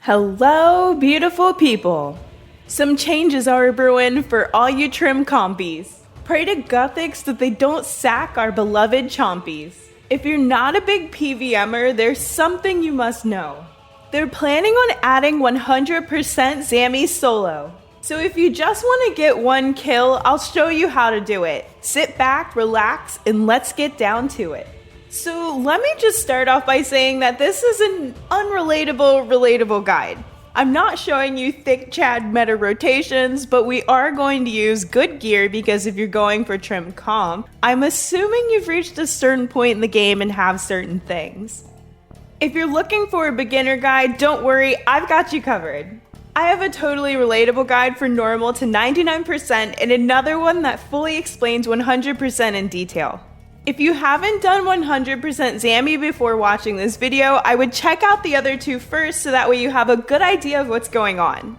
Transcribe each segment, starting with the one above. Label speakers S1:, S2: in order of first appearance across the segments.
S1: Hello, beautiful people! Some changes are brewing for all you trim compies. Pray to Gothics that they don't sack our beloved chompies. If you're not a big PVMer, there's something you must know. They're planning on adding 100% Zammy Solo. So if you just want to get one kill, I'll show you how to do it. Sit back, relax, and let's get down to it. So let me just start off by saying that this is an relatable guide. I'm not showing you thick Chad meta rotations, but we are going to use good gear because if you're going for trim comp, I'm assuming you've reached a certain point in the game and have certain things. If you're looking for a beginner guide, don't worry, I've got you covered. I have a totally relatable guide for normal to 99% and another one that fully explains 100% in detail. If you haven't done 100% Zammy before watching this video, I would check out the other two first so that way you have a good idea of what's going on.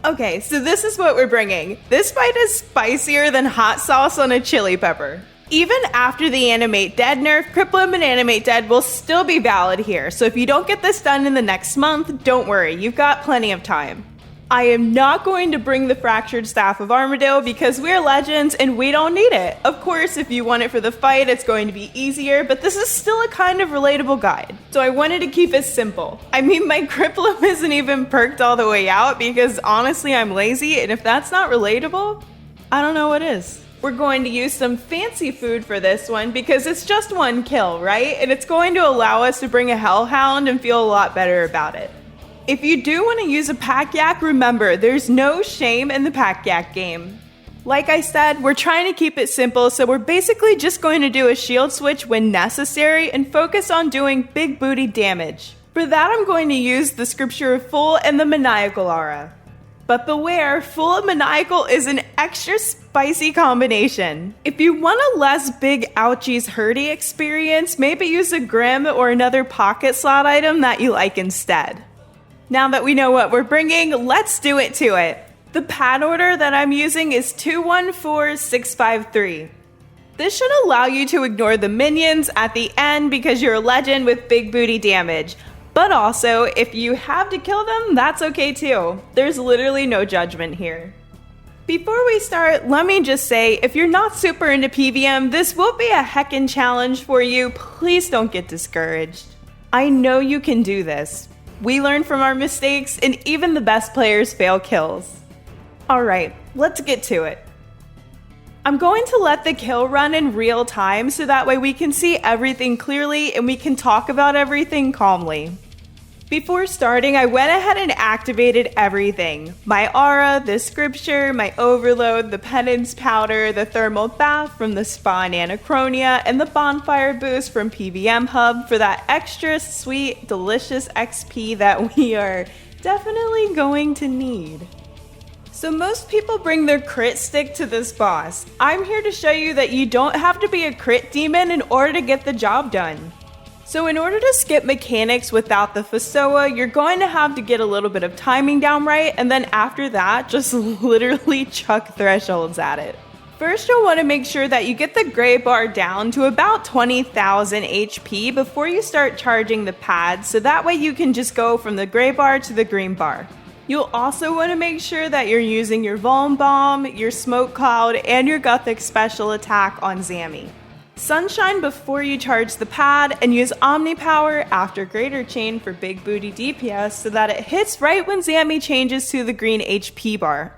S1: Okay, so this is what we're bringing. This fight is spicier than hot sauce on a chili pepper. Even after the Animate Dead nerf, Crypt and Animate Dead will still be valid here, so if you don't get this done in the next month, don't worry, you've got plenty of time. I am not going to bring the Fractured Staff of Armadillo because we're legends and we don't need it. Of course, if you want it for the fight, it's going to be easier, but this is still a kind of relatable guide. So I wanted to keep it simple. I mean, my Crippleum isn't even perked all the way out because honestly, I'm lazy, and if that's not relatable, I don't know what is. We're going to use some fancy food for this one because it's just one kill, right? And it's going to allow us to bring a Hellhound and feel a lot better about it. If you do want to use a pack yak, remember, there's no shame in the pack yak game. Like I said, we're trying to keep it simple, so we're basically just going to do a shield switch when necessary and focus on doing big booty damage. For that, I'm going to use the Scripture of Fool and the Maniacal Aura. But beware, Fool and Maniacal is an extra spicy combination. If you want a less big ouchies hurty experience, maybe use a Grim or another pocket slot item that you like instead. Now that we know what we're bringing, let's do it to it. The pad order that I'm using is 214653. This should allow you to ignore the minions at the end because you're a legend with big booty damage. But also, if you have to kill them, that's okay too. There's literally no judgment here. Before we start, let me just say, if you're not super into PVM, this will be a heckin' challenge for you. Please don't get discouraged. I know you can do this. We learn from our mistakes, and even the best players fail kills. Alright, let's get to it. I'm going to let the kill run in real time so that way we can see everything clearly and we can talk about everything calmly. Before starting, I went ahead and activated everything. My aura, the scripture, my overload, the penance powder, the thermal bath from the spa in Anachronia, and the bonfire boost from PVM Hub for that extra sweet, delicious XP that we are definitely going to need. So most people bring their crit stick to this boss. I'm here to show you that you don't have to be a crit demon in order to get the job done. So in order to skip mechanics without the FSOA, you're going to have to get a little bit of timing down right, and then after that, just literally chuck thresholds at it. First, you'll want to make sure that you get the gray bar down to about 20,000 HP before you start charging the pads, so that way you can just go from the gray bar to the green bar. You'll also want to make sure that you're using your Vuln Bomb, your Smoke Cloud, and your Gothic Special Attack on Zammy. Sunshine before you charge the pad, and use Omni Power after Greater Chain for big booty DPS so that it hits right when Zammy changes to the green HP bar.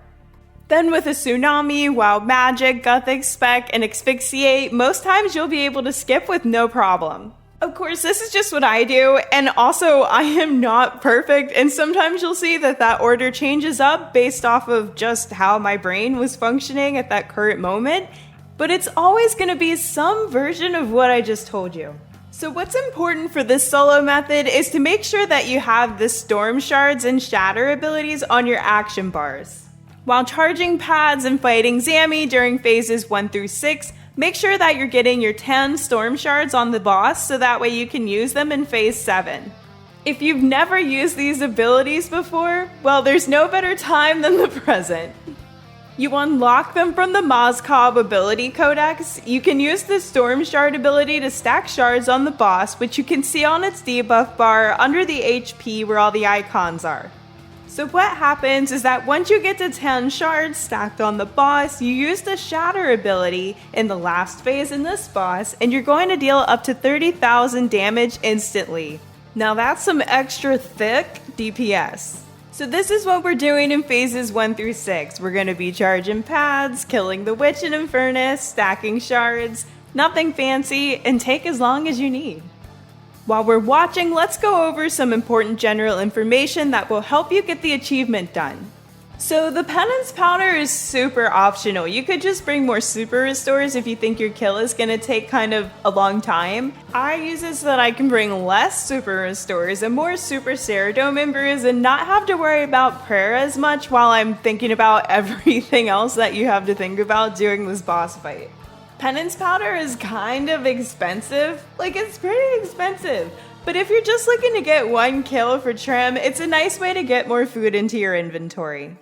S1: Then with a Tsunami, Wild Magic, Gothic Spec, and Asphyxiate, most times you'll be able to skip with no problem. Of course, this is just what I do, and also I am not perfect, and sometimes you'll see that that order changes up based off of just how my brain was functioning at that current moment. But it's always going to be some version of what I just told you. So what's important for this solo method is to make sure that you have the Storm Shards and Shatter abilities on your action bars. While charging pads and fighting Zammy during phases 1 through 6, make sure that you're getting your 10 Storm Shards on the boss so that way you can use them in phase 7. If you've never used these abilities before, well, there's no better time than the present. You unlock them from the Mozcob ability codex. You can use the Storm Shard ability to stack shards on the boss, which you can see on its debuff bar under the HP where all the icons are. So what happens is that once you get to 10 shards stacked on the boss, you use the Shatter ability in the last phase in this boss, and you're going to deal up to 30,000 damage instantly. Now that's some extra thick DPS. So this is what we're doing in phases 1 through 6. We're going to be charging pads, killing the witch in Infernus, stacking shards, nothing fancy, and take as long as you need. While we're watching, let's go over some important general information that will help you get the achievement done. So the penance powder is super optional. You could just bring more super restores if you think your kill is going to take kind of a long time. I use it so that I can bring less super restores and more super Cerato members and not have to worry about prayer as much while I'm thinking about everything else that you have to think about during this boss fight. Penance powder is kind of expensive. Like, it's pretty expensive. But if you're just looking to get one kill for trim, it's a nice way to get more food into your inventory.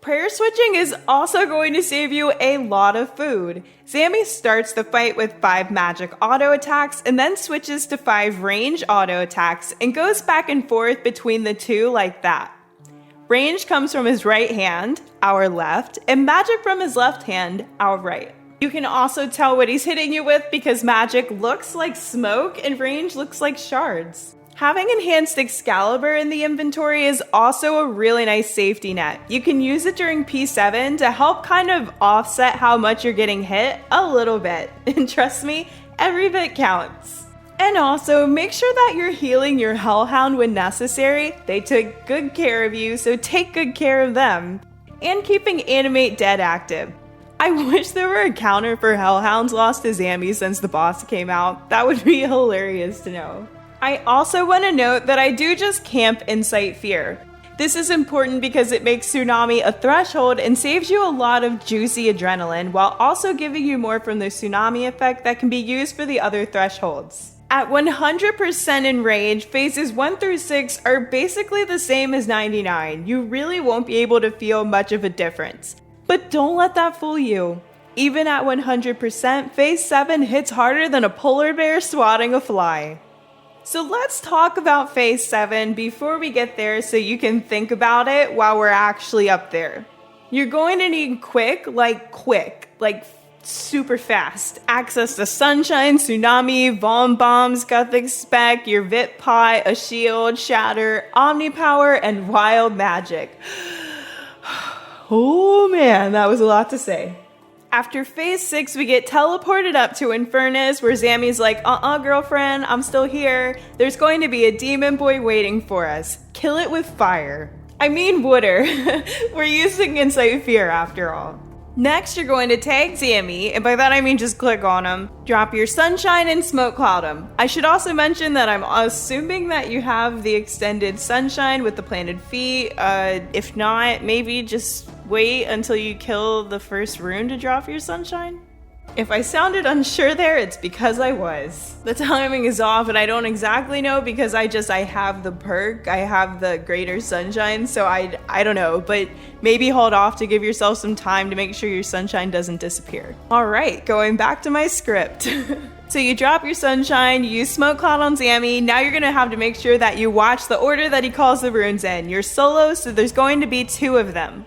S1: Prayer switching is also going to save you a lot of food. Zammy starts the fight with 5 magic auto attacks and then switches to 5 range auto attacks and goes back and forth between the two like that. Range comes from his right hand, our left, and magic from his left hand, our right. You can also tell what he's hitting you with because magic looks like smoke and range looks like shards. Having enhanced Excalibur in the inventory is also a really nice safety net. You can use it during P7 to help kind of offset how much you're getting hit a little bit. And trust me, every bit counts. And also, make sure that you're healing your Hellhound when necessary. They took good care of you, so take good care of them. And keeping Animate Dead active. I wish there were a counter for Hellhounds lost to Zammy since the boss came out. That would be hilarious to know. I also want to note that I do just camp Incite Fear. This is important because it makes Tsunami a threshold and saves you a lot of juicy adrenaline while also giving you more from the Tsunami effect that can be used for the other thresholds. At 100% Enrage, phases 1 through 6 are basically the same as 99. You really won't be able to feel much of a difference. But don't let that fool you. Even at 100%, phase 7 hits harder than a polar bear swatting a fly. So let's talk about phase 7 before we get there so you can think about it while we're actually up there. You're going to need quick, like super fast. Access to Sunshine, Tsunami, Vom Bombs, Gothic Spec, your Vit Pot, a Shield, Shatter, Omnipower, and Wild Magic. Oh man, that was a lot to say. After phase 6, we get teleported up to Infernus, where Zammy's like, girlfriend, I'm still here. There's going to be a demon boy waiting for us. Kill it with fire. I mean water. We're using Incite Fear after all. Next, you're going to tag Zammy, and by that I mean just click on him, drop your Sunshine, and Smoke Cloud him. I should also mention that I'm assuming that you have the extended Sunshine with the planted feet. If not, maybe just wait until you kill the first rune to drop your Sunshine. If I sounded unsure there, it's because I was. The timing is off and I don't exactly know because I have the perk, I have the greater Sunshine, so I don't know, but maybe hold off to give yourself some time to make sure your Sunshine doesn't disappear. Alright, going back to my script. So you drop your Sunshine, you use Smoke Cloud on Zammy, now you're gonna have to make sure that you watch the order that he calls the runes in. You're solo, so there's going to be 2 of them.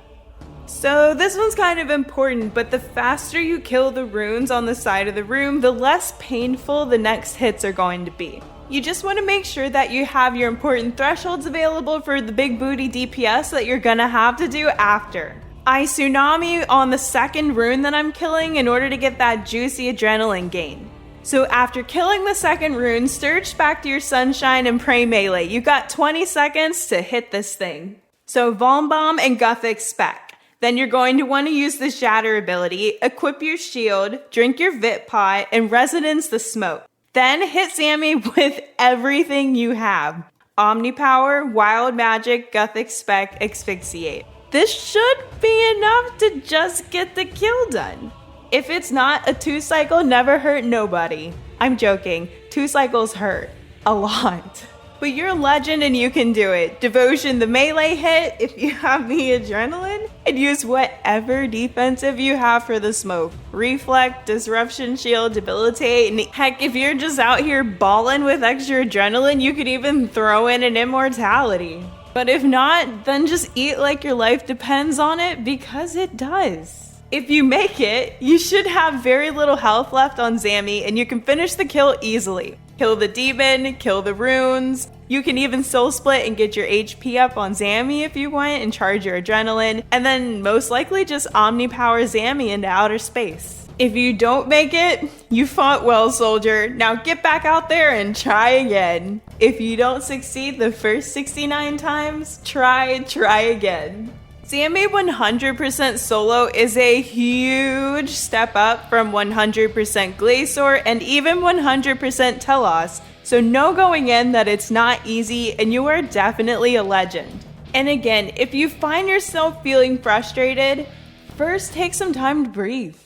S1: So this one's kind of important, but the faster you kill the runes on the side of the room, the less painful the next hits are going to be. You just want to make sure that you have your important thresholds available for the big booty DPS that you're gonna have to do after. I Tsunami on the second rune that I'm killing in order to get that juicy adrenaline gain. So after killing the second rune, surge back to your Sunshine and pray melee. You got 20 seconds to hit this thing. So Vom Bomb and Gothic Spec. Then you're going to want to use the Shatter ability, equip your shield, drink your Vit Pot, and resonance the smoke. Then hit Zammy with everything you have. Omnipower, Wild Magic, Gothic Spec, Asphyxiate. This should be enough to just get the kill done. If it's not, a 2 cycle never hurt nobody. I'm joking, 2 cycles hurt. A lot. But you're a legend and you can do it. Devotion the melee hit if you have the adrenaline, and use whatever defensive you have for the smoke. Reflect, disruption shield, debilitate, and heck, if you're just out here balling with extra adrenaline, you could even throw in an immortality. But if not, then just eat like your life depends on it, because it does. If you make it, you should have very little health left on Zammy, and you can finish the kill easily. Kill the demon, kill the runes. You can even soul split and get your HP up on Zammy if you want and charge your adrenaline, and then most likely just omni-power Zammy into outer space. If you don't make it, you fought well, soldier. Now get back out there and try again. If you don't succeed the first 69 times, try again. Zammy 100% solo is a huge step up from 100% Glacier and even 100% Telos, so know going in that it's not easy and you are definitely a legend. And again, if you find yourself feeling frustrated, first take some time to breathe.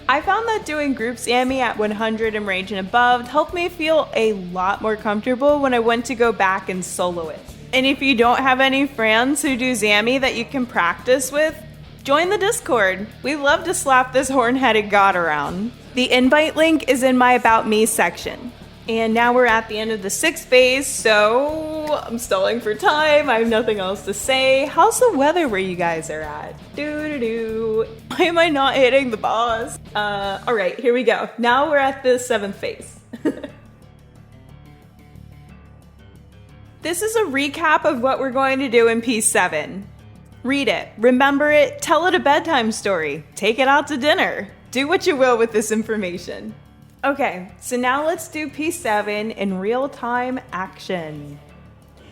S1: I found that doing group Zammy at 100 Enrage and above helped me feel a lot more comfortable when I went to go back and solo it. And if you don't have any friends who do Zammy that you can practice with, join the Discord. We love to slap this horn-headed god around. The invite link is in my About Me section. And now we're at the end of the 6th phase, so I'm stalling for time. I have nothing else to say. How's the weather where you guys are at? Why am I not hitting the boss? All right, here we go. Now we're at the 7th phase. This is a recap of what we're going to do in Piece 7. Read it, remember it, tell it a bedtime story, take it out to dinner. Do what you will with this information. Okay, so now let's do Piece 7 in real-time action.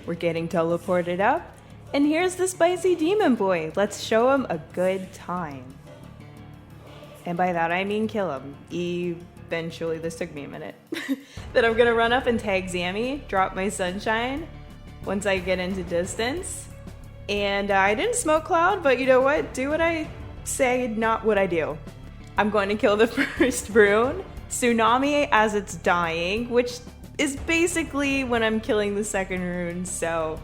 S1: We're getting teleported up, and here's the spicy demon boy. Let's show him a good time. And by that I mean kill him. Eventually, this took me a minute. Then I'm gonna run up and tag Zammy, drop my sunshine once I get into distance. And I didn't smoke cloud, but you know what? Do what I say, not what I do. I'm going to kill the first rune, Tsunami, as it's dying, which is basically when I'm killing the second rune, so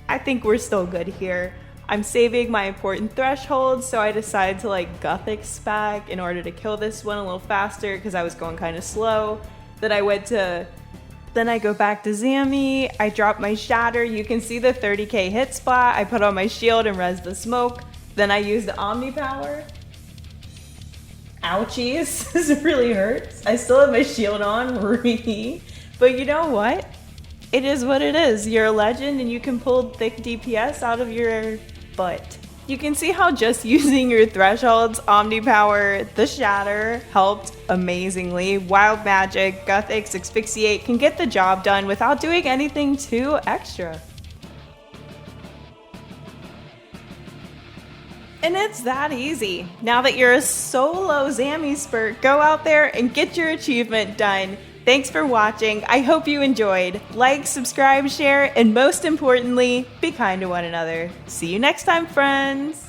S1: I think we're still good here. I'm saving my important thresholds, so I decided to like Gothic spec in order to kill this one a little faster because I was going kind of slow. Then I go back to Zammy, I drop my shatter, you can see the 30k hit spot, I put on my shield and res the smoke, then I use the Omni power. Ouchies, this really hurts. I still have my shield on, but you know what? It is what it is. You're a legend and you can pull thick DPS out of your butt. You can see how just using your thresholds, Omni Power, the Shatter helped amazingly. Wild Magic, Gothics, Asphyxiate can get the job done without doing anything too extra. And it's that easy. Now that you're a solo Zammy spurt, go out there and get your achievement done. Thanks for watching. I hope you enjoyed. Like, subscribe, share, and most importantly, be kind to one another. See you next time, friends.